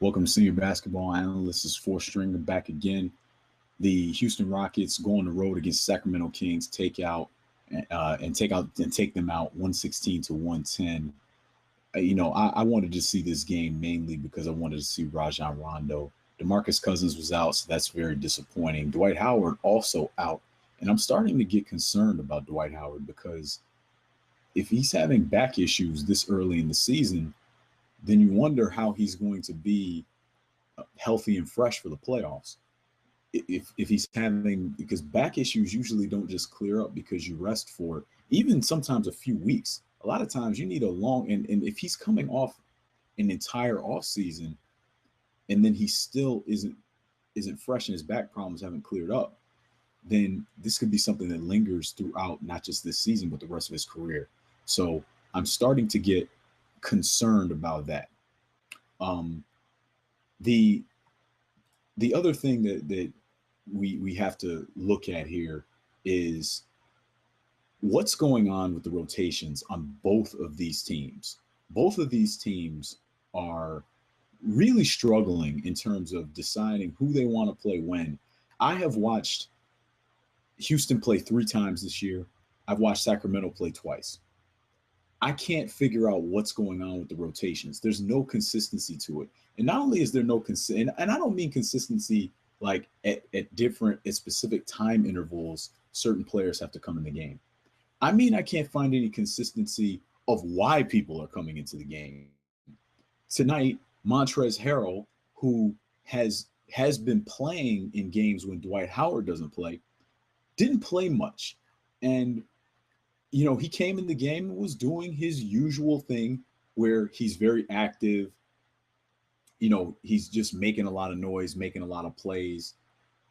Welcome, senior basketball analyst. This is fourth stringer back again. The Houston Rockets go on the road against Sacramento Kings, take them out 116 to 110. I wanted to see this game mainly because I wanted to see Rajon Rondo. DeMarcus Cousins was out, so that's very disappointing. Dwight Howard also out, and I'm starting to get concerned about Dwight Howard because if he's having back issues this early in the season, then you wonder how he's going to be healthy and fresh for the playoffs. If he's having, because back issues usually don't just clear up because you rest for even sometimes a few weeks. A lot of times you need a long, and if he's coming off an entire off season and then he still isn't fresh and his back problems haven't cleared up, then this could be something that lingers throughout not just this season but the rest of his career. So I'm starting to get concerned about that. The the other thing that we have to look at here is what's going on with the rotations on both of these teams. Both of these teams are really struggling in terms of deciding who they want to play when. I have watched Houston play 3 times this year. I've watched Sacramento play twice. I can't figure out what's going on with the rotations. There's no consistency to it. And not only is there no and I don't mean consistency like at specific time intervals, certain players have to come in the game. I mean, I can't find any consistency of why people are coming into the game. Tonight, Montrezl Harrell, who has been playing in games when Dwight Howard doesn't play, didn't play much. And he came in the game and was doing his usual thing where he's very active. He's just making a lot of noise, making a lot of plays,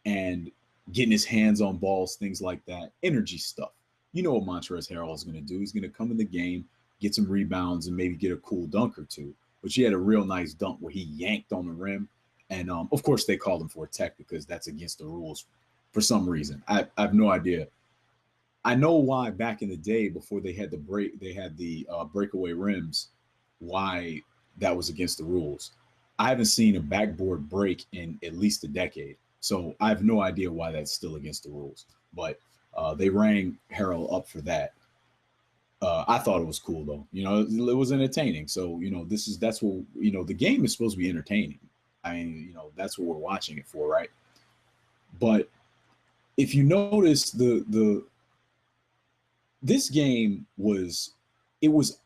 and getting his hands on balls, things like that. Energy stuff. You know what Montrezl Harrell is going to do. He's going to come in the game, get some rebounds, and maybe get a cool dunk or two. But he had a real nice dunk where he yanked on the rim. And, of course, they called him for a tech because that's against the rules for some reason. I have no idea. I know why back in the day before they had the breakaway rims, why that was against the rules. I haven't seen a backboard break in at least a decade. So I have no idea why that's still against the rules. But they rang Harrell up for that. I thought it was cool though. It was entertaining. So that's what the game is supposed to be entertaining. I mean, that's what we're watching it for, right? But if you notice this game was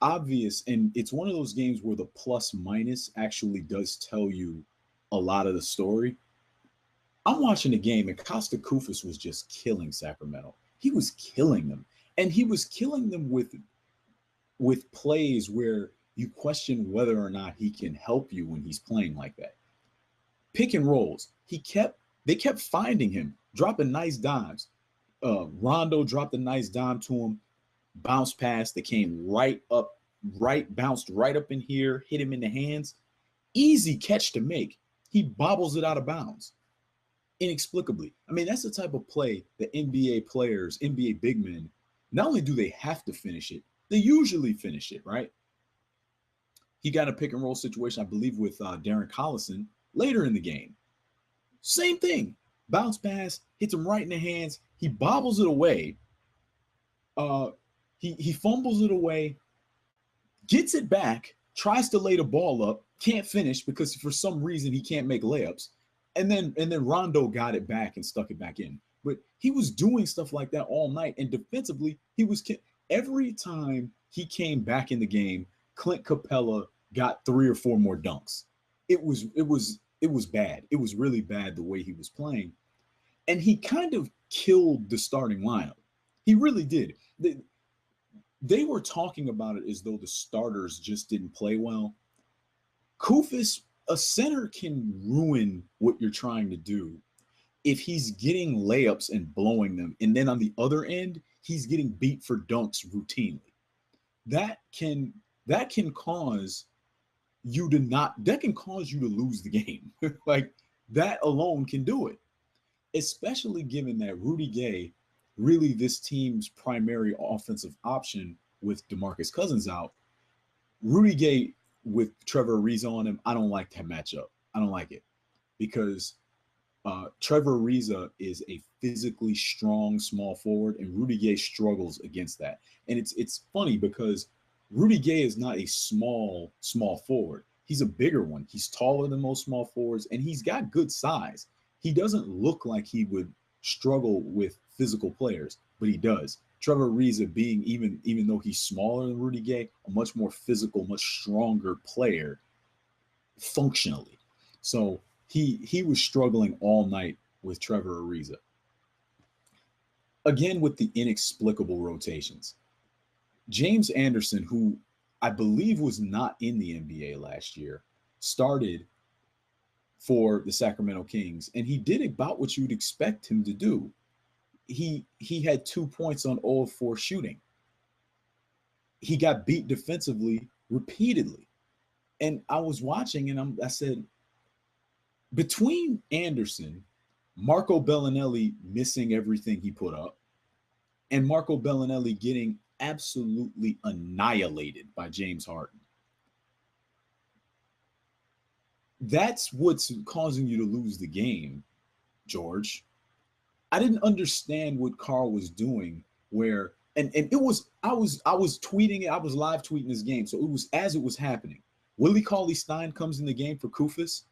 obvious, and it's one of those games where the plus minus actually does tell you a lot of the story. I'm watching the game, and Costa Koufos was just killing Sacramento. He was killing them, and he was killing them with plays where you question whether or not he can help you when he's playing like that. Pick and rolls. They kept finding him, dropping nice dimes. Rondo dropped a nice dime to him, bounce pass that came bounced right up in here, hit him in the hands. Easy catch to make. He bobbles it out of bounds inexplicably. I mean, that's the type of play that NBA players, NBA big men, not only do they have to finish it, they usually finish it, right? He got a pick and roll situation, I believe, with Darren Collison later in the game. Same thing. Bounce pass, hits him right in the hands. He bobbles it away. He fumbles it away, gets it back, tries to lay the ball up, can't finish because for some reason he can't make layups. And then Rondo got it back and stuck it back in. But he was doing stuff like that all night. And defensively, every time he came back in the game, Clint Capella got 3 or 4 more dunks. It was bad. It was really bad the way he was playing. And he kind of killed the starting lineup. He really did. They were talking about it as though the starters just didn't play well. Koufos, a center can ruin what you're trying to do if he's getting layups and blowing them. And then on the other end, he's getting beat for dunks routinely. That can cause you to lose the game. Like that alone can do it. Especially given that Rudy Gay, really this team's primary offensive option with DeMarcus Cousins out. Rudy Gay with Trevor Ariza on him, I don't like that matchup. I don't like it because Trevor Ariza is a physically strong small forward, and Rudy Gay struggles against that. And it's funny because Rudy Gay is not a small forward. He's a bigger one. He's taller than most small forwards, and he's got good size. He doesn't look like he would struggle with physical players, but he does. Trevor Ariza being even though he's smaller than Rudy Gay, a much more physical, much stronger player functionally. So he was struggling all night with Trevor Ariza. Again, with the inexplicable rotations. James Anderson, who I believe was not in the NBA last year, started for the Sacramento Kings, and he did about what you would expect him to do. He had 2 points on 0 of 4 shooting. He got beat defensively repeatedly. And I was watching and I said, between Anderson, Marco Bellinelli missing everything he put up, and Marco Bellinelli getting absolutely annihilated by James Harden, that's what's causing you to lose the game, George. I didn't understand what Carl was doing where and it was I was tweeting it, I was live tweeting this game. So it was as it was happening. Willie Cauley-Stein comes in the game for Kufis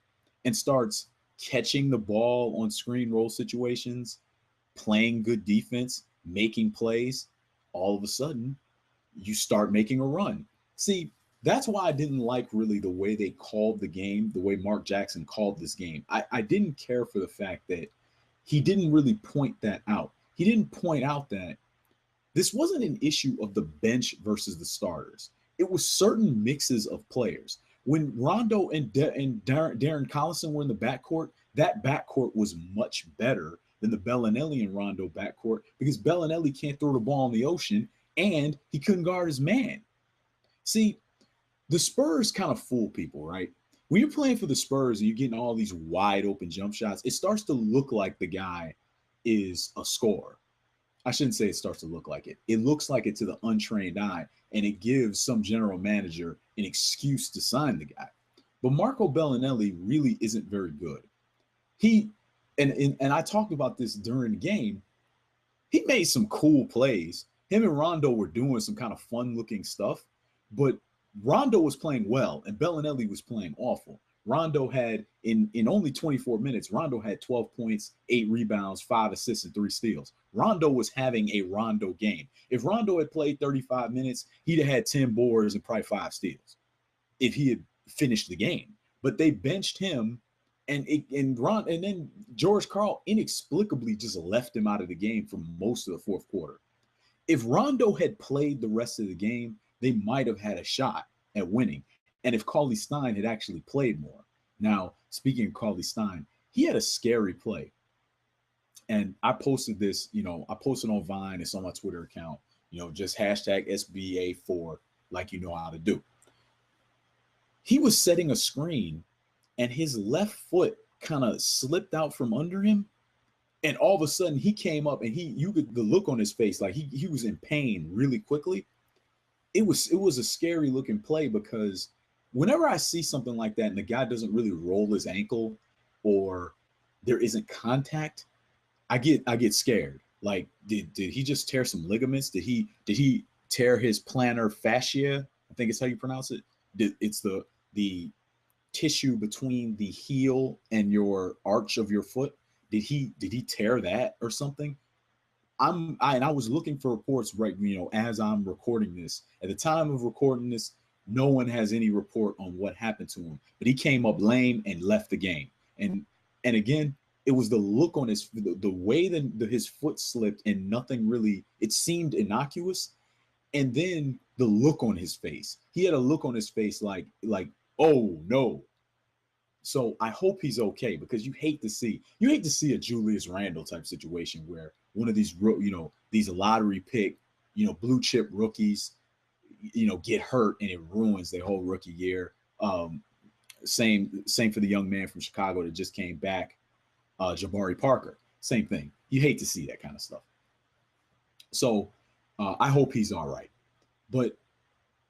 and starts catching the ball on screen roll situations, playing good defense, making plays. All of a sudden, you start making a run. See, that's why I didn't like really the way they called the game, the way Mark Jackson called this game. I didn't care for the fact that he didn't really point that out. He didn't point out that this wasn't an issue of the bench versus the starters. It was certain mixes of players. When Rondo and Darren Collison were in the backcourt, that backcourt was much better than the Bellinelli and Rondo backcourt because Bellinelli can't throw the ball in the ocean and he couldn't guard his man. See, the Spurs kind of fool people, right? When you're playing for the Spurs and you're getting all these wide open jump shots, it starts to look like the guy is a scorer. I shouldn't say it starts to look like it. It looks like it to the untrained eye, and it gives some general manager an excuse to sign the guy. But Marco Bellinelli really isn't very good. He and I talked about this during the game. He made some cool plays. Him and Rondo were doing some kind of fun-looking stuff, but Rondo was playing well, and Bellinelli was playing awful. Rondo had in only 24 minutes, Rondo had 12 points, 8 rebounds, 5 assists, and 3 steals. Rondo was having a Rondo game. If Rondo had played 35 minutes, he'd have had 10 boards and probably 5 steals if he had finished the game. But they benched him, and then George Karl inexplicably just left him out of the game for most of the fourth quarter. If Rondo had played the rest of the game, they might have had a shot at winning. And if Cauley-Stein had actually played more. Now, speaking of Cauley-Stein, he had a scary play. And I posted this, I posted on Vine. It's on my Twitter account, just hashtag SBA4, like you know how to do. He was setting a screen and his left foot kind of slipped out from under him. And all of a sudden he came up and you could the look on his face, like he was in pain really quickly. It was a scary looking play because whenever I see something like that and the guy doesn't really roll his ankle or there isn't contact, I get scared. Like, did he just tear some ligaments? Did he tear his plantar fascia? I think it's how you pronounce it. It's the tissue between the heel and your arch of your foot. Did he tear that or something? I was looking for reports right, as I'm recording this. At the time of recording this, no one has any report on what happened to him. But he came up lame and left the game. And again, it was the look on the way that his foot slipped and nothing really, it seemed innocuous. And then the look on his face. He had a look on his face like, oh no. So I hope he's okay because you hate to see a Julius Randle type situation where one of these, these lottery pick, blue chip rookies, get hurt and it ruins their whole rookie year. Same for the young man from Chicago that just came back, Jabari Parker. Same thing. You hate to see that kind of stuff. So I hope he's all right. But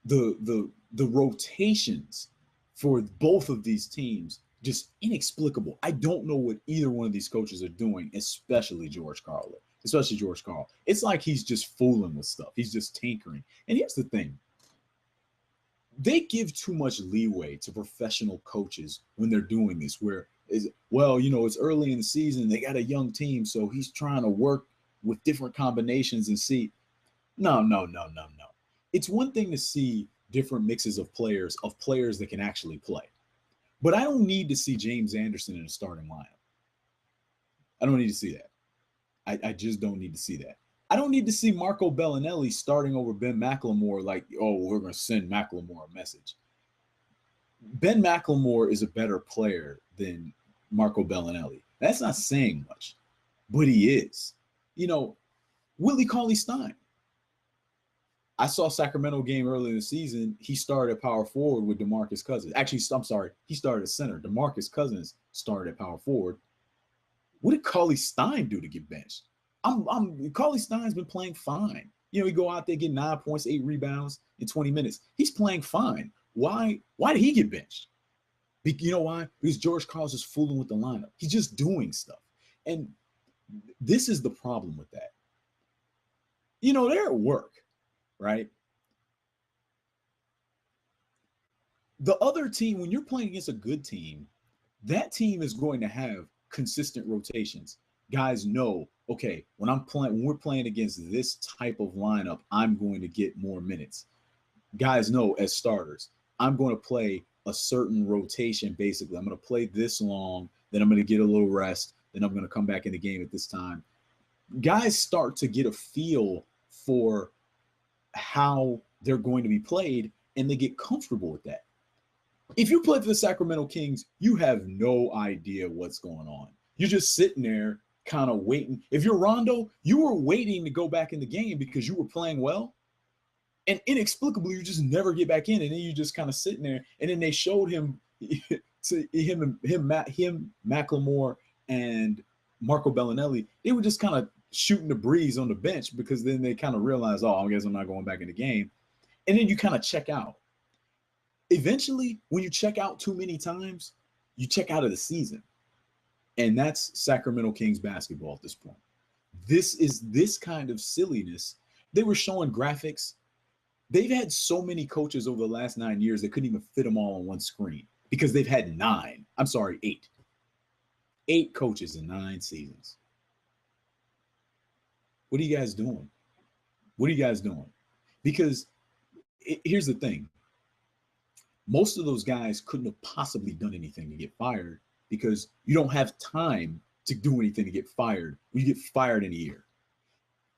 the rotations for both of these teams Just inexplicable. I don't know what either one of these coaches are doing, especially George Karl. Especially George Karl. It's like he's just fooling with stuff. He's just tinkering. And here's the thing. They give too much leeway to professional coaches when they're doing this, where is well, it's early in the season, they got a young team, so he's trying to work with different combinations and see. No, no, no, no, no. It's one thing to see different mixes of players that can actually play. But I don't need to see James Anderson in a starting lineup. I don't need to see that. I just don't need to see that. I don't need to see Marco Bellinelli starting over Ben McLemore like, oh, we're going to send McLemore a message. Ben McLemore is a better player than Marco Bellinelli. That's not saying much, but he is. Willie Cauley-Stein. I saw Sacramento game early in the season. He started at power forward with DeMarcus Cousins. Actually, I'm sorry. He started at center. DeMarcus Cousins started at power forward. What did Cauley-Stein do to get benched? Cauley-Stein's been playing fine. He go out there, get 9 points, 8 rebounds in 20 minutes. He's playing fine. Why did he get benched? You know why? Because George Karl's just fooling with the lineup. He's just doing stuff. And this is the problem with that. They're at work, right? The other team, when you're playing against a good team, that team is going to have consistent rotations. Guys know, okay, when we're playing against this type of lineup, I'm going to get more minutes. Guys know as starters, I'm going to play a certain rotation. Basically, I'm going to play this long, then I'm going to get a little rest, then I'm going to come back in the game at this time. Guys start to get a feel for how they're going to be played, and they get comfortable with that. If you play for the Sacramento Kings, you have no idea what's going on. You're just sitting there kind of waiting. If you're Rondo, you were waiting to go back in the game because you were playing well. And inexplicably, you just never get back in. And then you just kind of sitting there. And then they showed him, McLemore, and Marco Bellinelli. They were just kind of shooting the breeze on the bench because then they kind of realized, oh, I guess I'm not going back in the game. And then you kind of check out. Eventually, when you check out too many times, you check out of the season. And that's Sacramento Kings basketball at this point. This is this kind of silliness. They were showing graphics. They've had so many coaches over the last 9 years, they couldn't even fit them all on one screen because they've had 8. 8 coaches in 9 seasons. What are you guys doing? What are you guys doing? Because here's the thing. Most of those guys couldn't have possibly done anything to get fired because you don't have time to do anything to get fired when you get fired in a year.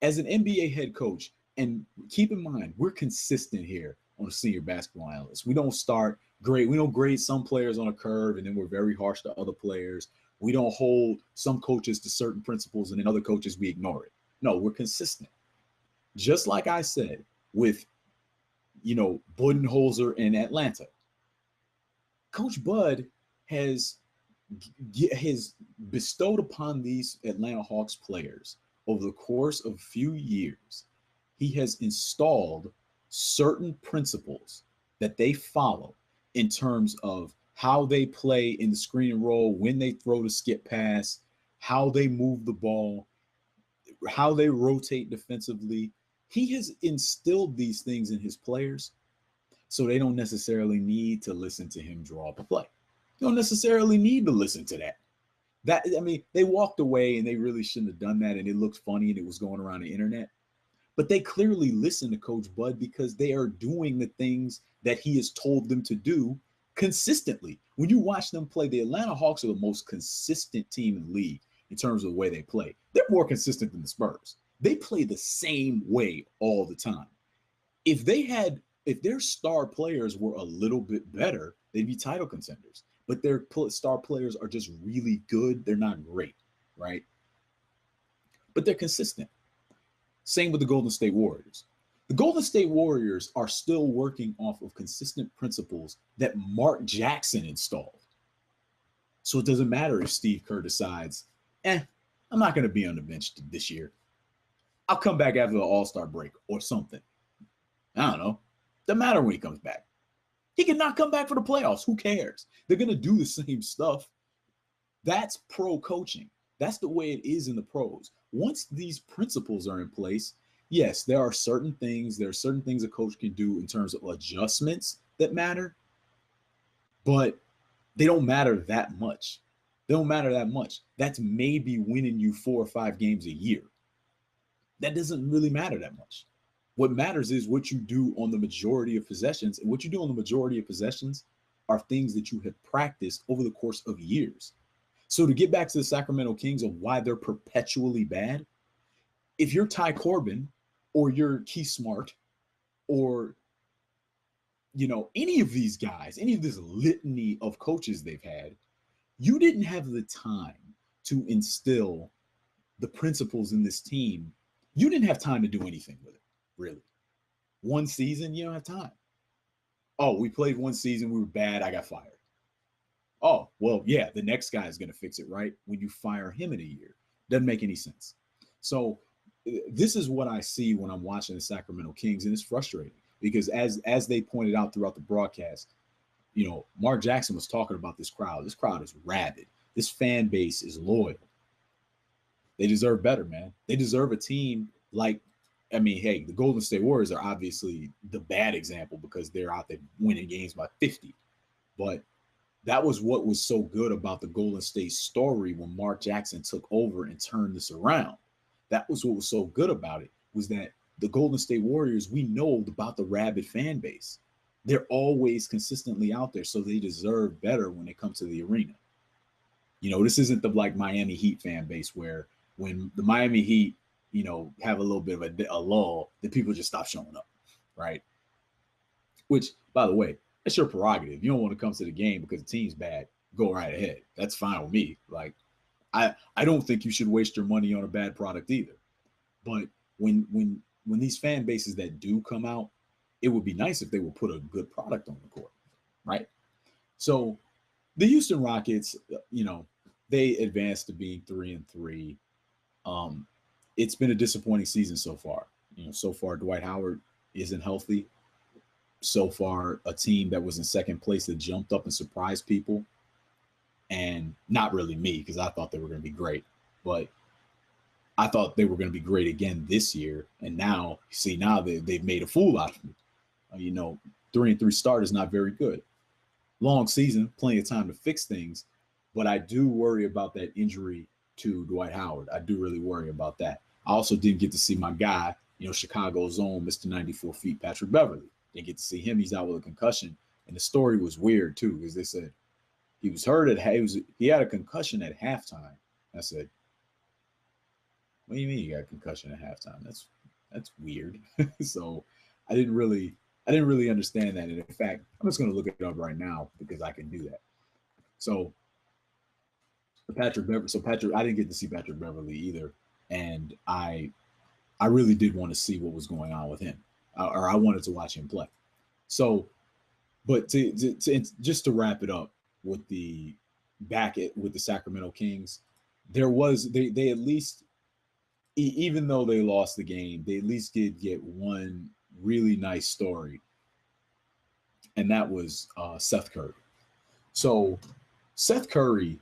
As an NBA head coach, and keep in mind, we're consistent here on the Senior Basketball Analyst. We don't start great. We don't grade some players on a curve, and then we're very harsh to other players. We don't hold some coaches to certain principles, and then other coaches, we ignore it. No, we're consistent. Just like I said with, Budenholzer in Atlanta. Coach Bud has bestowed upon these Atlanta Hawks players over the course of a few years. He has installed certain principles that they follow in terms of how they play in the screen and roll, when they throw the skip pass, how they move the ball, how they rotate defensively. He has instilled these things in his players, so they don't necessarily need to listen to him draw up a play. They don't necessarily need to listen to that. They walked away and they really shouldn't have done that, and it looked funny and it was going around the internet. But they clearly listen to Coach Bud because they are doing the things that he has told them to do consistently. When you watch them play, the Atlanta Hawks are the most consistent team in the league in terms of the way they play. They're more consistent than the Spurs. They play the same way all the time. If their star players were a little bit better, they'd be title contenders. But their star players are just really good. They're not great, right? But they're consistent. Same with the Golden State Warriors. The Golden State Warriors are still working off of consistent principles that Mark Jackson installed. So it doesn't matter if Steve Kerr decides, I'm not going to be on the bench this year. I'll come back after the All-Star break or something. I don't know. Doesn't matter when he comes back. He could not come back for the playoffs. Who cares? They're going to do the same stuff. That's pro coaching. That's the way it is in the pros. Once these principles are in place, yes, there are certain things a coach can do in terms of adjustments that matter, but they don't matter that much. They don't matter that much. That's maybe winning you 4 or 5 games a year. That doesn't really matter that much. What matters is what you do on the majority of possessions. And what you do on the majority of possessions are things that you have practiced over the course of years. So to get back to the Sacramento Kings and why they're perpetually bad, if you're Ty Corbin or you're Keith Smart or, any of these guys, any of this litany of coaches they've had, you didn't have the time to instill the principles in this team. You didn't have time to do anything with it, really. One season, you don't have time. Oh, we played one season, we were bad, I got fired. Oh, well, yeah, the next guy is going to fix it, right? When you fire him in a year. Doesn't make any sense. So this is what I see when I'm watching the Sacramento Kings, and it's frustrating because as they pointed out throughout the broadcast, Mark Jackson was talking about this crowd. This crowd is rabid. This fan base is loyal. They deserve better, man. They deserve a team hey, the Golden State Warriors are obviously the bad example because they're out there winning games by 50. But that was what was so good about the Golden State story when Mark Jackson took over and turned this around. That was what was so good about it, was that the Golden State Warriors, we know about the rabid fan base. They're always consistently out there, so they deserve better when they come to the arena. This isn't the Miami Heat fan base where when the Miami Heat, have a little bit of a lull, then people just stop showing up, right? Which, by the way, that's your prerogative. You don't want to come to the game because the team's bad. Go right ahead. That's fine with me. I don't think you should waste your money on a bad product either. But when these fan bases that do come out, it would be nice if they would put a good product on the court, right? So the Houston Rockets, they advanced to being 3-3. It's been a disappointing season so far. So far Dwight Howard isn't healthy. So far, a team that was in second place that jumped up and surprised people. And not really me, because I thought they were going to be great. But I thought they were going to be great again this year. And now they've made a fool out of me. 3-3 start is not very good. Long season, plenty of time to fix things. But I do worry about that injury to Dwight Howard. I do really worry about that. I also didn't get to see my guy, Chicago's own Mr. 94 feet, Patrick Beverley. Didn't get to see him. He's out with a concussion. And the story was weird, too, because they said he was hurt he had a concussion at halftime. I said, what do you mean you got a concussion at halftime? That's weird. So I didn't really understand that. And in fact, I'm just going to look it up right now because I can do that. So Patrick, I didn't get to see Patrick Beverley either. And I really did want to see what was going on with him, or I wanted to watch him play. So, but just to wrap it up with the Sacramento Kings, they at least, even though they lost the game, they at least did get one really nice story, and that was Seth Curry. So Seth Curry,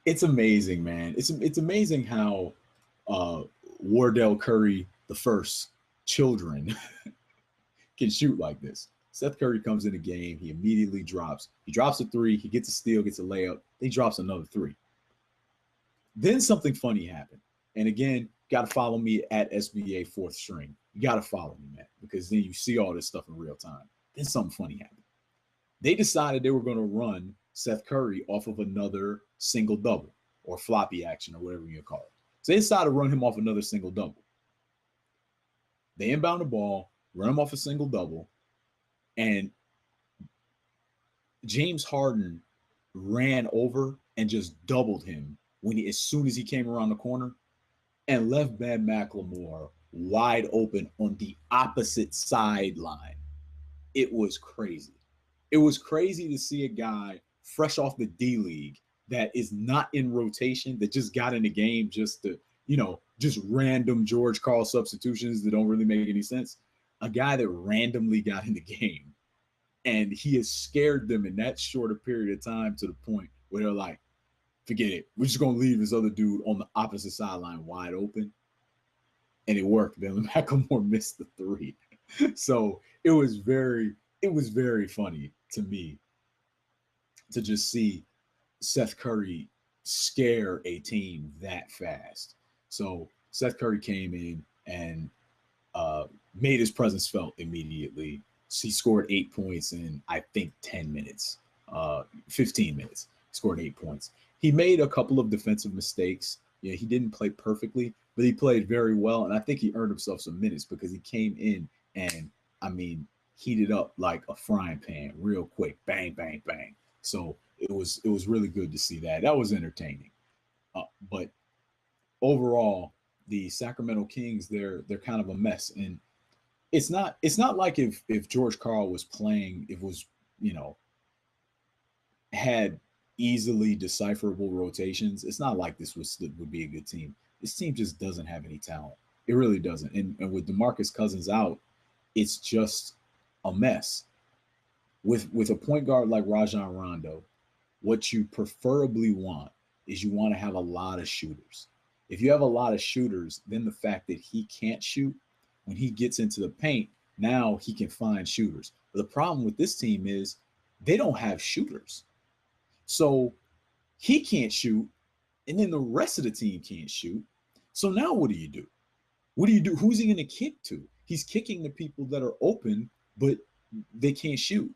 it's amazing, man. It's amazing how Wardell Curry the first children can shoot like this. Seth Curry comes in the game. He immediately drops. He drops a three. He gets a steal, gets a layup. Then he drops another three. Then something funny happened. And again, got to follow me at SBA Fourth String. You got to follow me, man, because then you see all this stuff in real time. Then something funny happened. They decided they were going to run Seth Curry off of another single double or floppy action or whatever you call it. So they decided to run him off another single double. They inbound the ball, run him off a single double, and James Harden ran over and just doubled him as soon as he came around the corner and left Ben McLemore wide open on the opposite sideline. It was crazy. It was crazy to see a guy fresh off the D-League that is not in rotation, that just got in the game just to, just random George Karl substitutions that don't really make any sense. a guy that randomly got in the game, and he has scared them in that shorter period of time to the point where they're like, forget it. We're just going to leave this other dude on the opposite sideline wide open. And it worked. Then McLemore missed the three. So it was very funny to me to just see Seth Curry scare a team that fast. So Seth Curry came in and made his presence felt immediately. He scored 8 points in, I think, 10 minutes, 15 minutes. He scored 8 points. He made a couple of defensive mistakes. Yeah, he didn't play perfectly, but he played very well. And I think he earned himself some minutes because he came in and, I mean, heated up like a frying pan real quick. Bang, bang, bang. So it was really good to see that. That was entertaining. But overall, the Sacramento Kings, they're kind of a mess. And it's not like if George Karl was playing, it was, had easily decipherable rotations. It's not like this would be a good team. This team just doesn't have any talent. It really doesn't. And with DeMarcus Cousins out, it's just a mess. With a point guard like Rajon Rondo, what you preferably want is you want to have a lot of shooters. If you have a lot of shooters, then the fact that he can't shoot, when he gets into the paint, now he can find shooters. But the problem with this team is they don't have shooters. So he can't shoot, and then the rest of the team can't shoot. So now what do you do? What do you do? Who's he going to kick to? He's kicking the people that are open, but they can't shoot.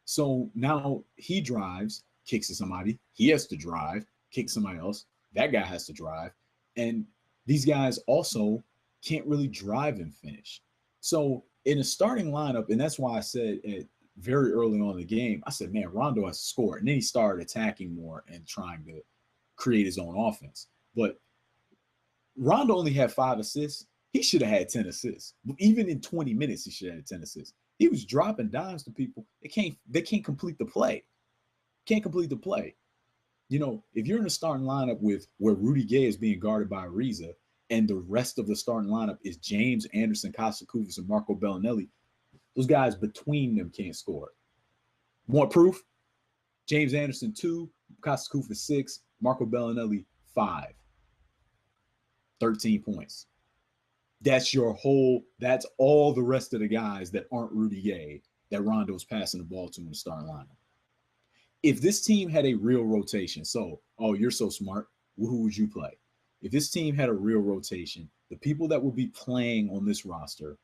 So now he drives, kicks to somebody. He has to drive, kick somebody else. That guy has to drive. And these guys also can't really drive and finish. So in a starting lineup, and that's why I said very early on in the game, I said, man, Rondo has to score. And then he started attacking more and trying to create his own offense. But Rondo only had 5 assists. He should have had 10 assists. Even in 20 minutes, he should have had 10 assists. He was dropping dimes to people. They can't complete the play. Can't complete the play. If you're in a starting lineup where Rudy Gay is being guarded by Ariza, and the rest of the starting lineup is James Anderson, Kostas Koufos, and Marco Bellinelli, those guys between them can't score. Want proof? James Anderson 2, Kostas Koufos 6, Marco Bellinelli 5. 13 points. That's all the rest of the guys that aren't Rudy Gay that Rondo's passing the ball to in the starting lineup. If this team had a real rotation, you're so smart, who would you play? If this team had a real rotation, the people that would be playing on this roster,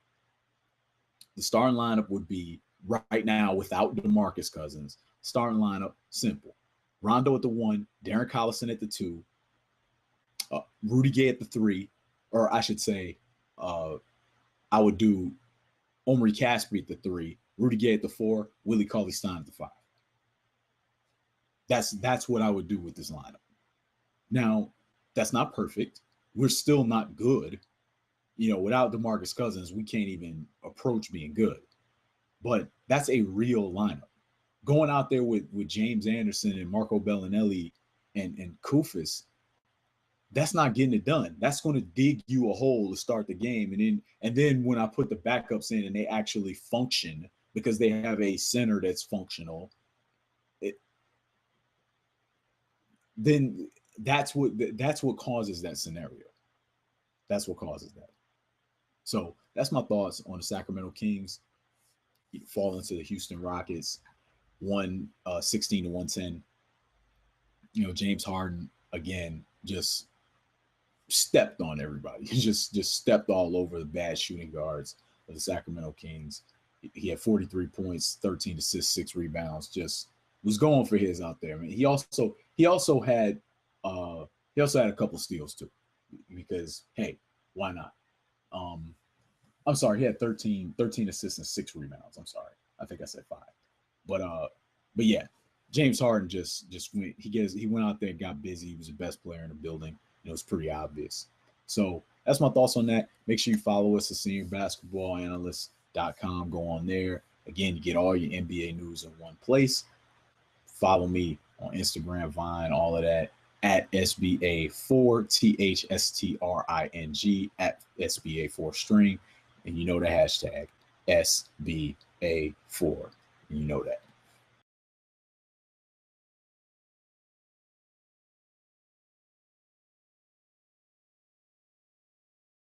the starting lineup would be right now without DeMarcus Cousins. Starting lineup, simple. Rondo at the 1, Darren Collison at the 2, Rudy Gay at the 3, or I should say, I would do Omri Caspi at the 3, Rudy Gay at the 4, Willie Cauley-Stein at the 5. That's what I would do with this lineup. Now, that's not perfect. We're still not good. Without DeMarcus Cousins, we can't even approach being good. But that's a real lineup. Going out there with James Anderson and Marco Bellinelli and Koufos, that's not getting it done. That's going to dig you a hole to start the game. And then when I put the backups in and they actually function because they have a center that's functional, then that's what causes that scenario. That's what causes that. So that's my thoughts on the Sacramento Kings falling to the Houston Rockets, 116 to 110. James Harden again just stepped on everybody. He just stepped all over the bad shooting guards of the Sacramento Kings. He had 43 points, 13 assists, 6 rebounds. Just was going for his out there. I mean, he also had a couple steals too, because hey, why not? I'm sorry, he had 13 assists and 6 rebounds. I'm sorry, I think I said 5, but yeah, James Harden just went. He went out there and got busy. He was the best player in the building. It was pretty obvious. So that's my thoughts on that. Make sure you follow us at SeniorBasketballAnalyst.com. Go on there. Again, you get all your NBA news in one place. Follow me on Instagram, Vine, all of that at SBA4, THSTRING, at SBA4 String. And you know the hashtag SBA4. You know that.